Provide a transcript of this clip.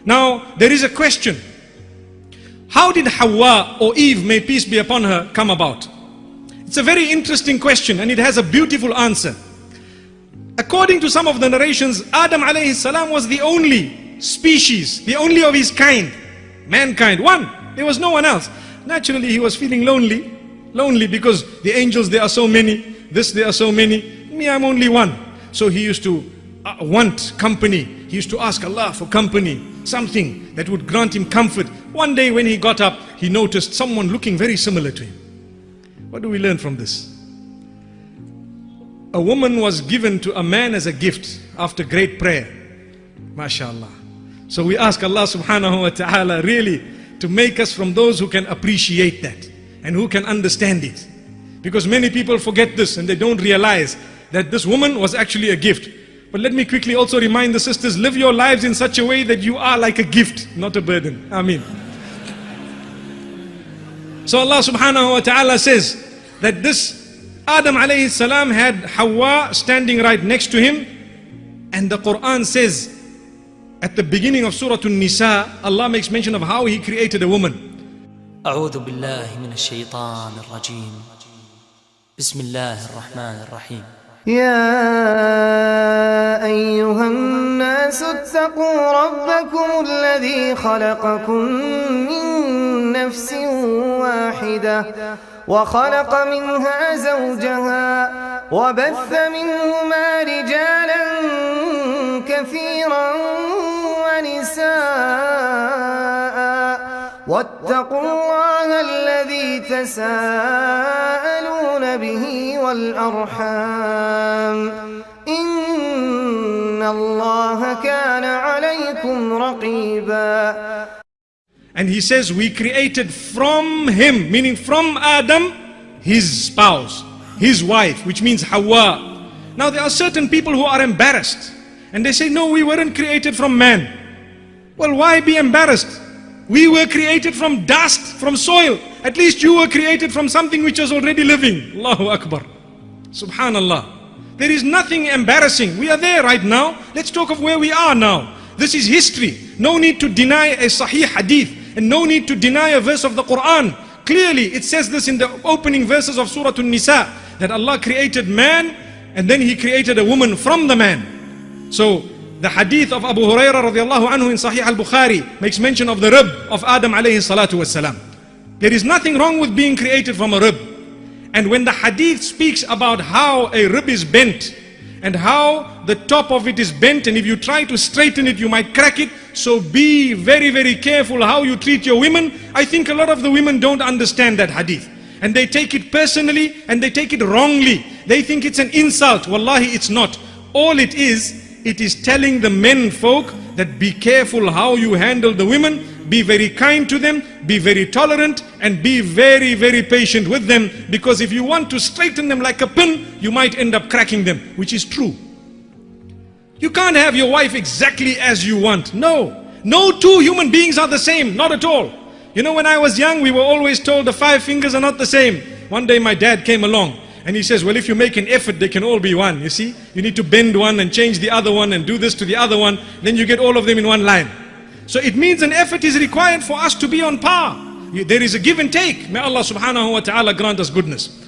Now, there is a question. How did Hawa, or Eve, may peace be upon her, come about? It's a very interesting question and it has a beautiful answer. According to some of the narrations, Adam alayhi salam was the only species, the only of his kind, mankind, one. There was no one else. Naturally, he was feeling lonely because the angels, there are so many, there are so many, me, I'm only one. So he used to want company. He used to ask Allah for company, something that would grant him comfort. One day when he got up, he noticed someone looking very similar to him. What do we learn from this? A woman was given to a man as a gift after great prayer. MashaAllah. So we ask Allah subhanahu wa ta'ala really to make us from those who can appreciate that and who can understand it. Because many people forget this and they don't realize that this woman was actually a gift. But let me quickly also remind the sisters, live your lives in such a way that you are like a gift, not a burden. Ameen. So Allah subhanahu wa ta'ala says that this Adam alayhi salam had Hawa standing right next to him. And the Quran says at the beginning of Surah An-Nisa, Allah makes mention of how He created a woman. أعوذ بالله من الشيطان الرجيم بسم الله الرحمن الرحيم يا أيها الناس اتقوا ربكم الذي خلقكم من نفس واحدة وخلق منها زوجها وبث منهما رجالا كثيرا ونساء واتقوا الله الذي تساءلون به والأرحام إن الله كان عليكم رقيبا. And He says we created from him, meaning from Adam, his spouse, his wife, which means Hawa. Now there are certain people who are embarrassed and they say, no, we weren't created from man. Well, why be embarrassed? We were created from dust, from soil. At least you were created from something which was already living. Allahu Akbar. Subhanallah. There is nothing embarrassing. We are there right now. Let's talk of where we are now. This is history. No need to deny a sahih hadith and no need to deny a verse of the Quran. Clearly it says this in the opening verses of Surah An-Nisa, that Allah created man and then He created a woman from the man. So the hadith of Abu Hurairah radiallahu anhu in Sahih al-Bukhari makes mention of the rib of Adam alayhi salatu wassalam. There is nothing wrong with being created from a rib. And when the hadith speaks about how a rib is bent and how the top of it is bent, and if you try to straighten it you might crack it, so be very, very careful how you treat your women. I think a lot of the women don't understand that hadith and they take it personally and they take it wrongly. They think it's an insult. Wallahi, it's not. All it is telling the men folk that be careful how you handle the women, be very kind to them, be very tolerant and be very, very patient with them, because if you want to straighten them like a pin, you might end up cracking them, which is true. You can't have your wife exactly as you want. No two human beings are the same, not at all. You know, when I was young we were always told the 5 fingers are not the same. One day my dad came along and he says, well, if you make an effort, they can all be one. You see, you need to bend one and change the other one and do this to the other one, then you get all of them in one line. So it means an effort is required for us to be on par. There is a give and take. May Allah subhanahu wa ta'ala grant us goodness.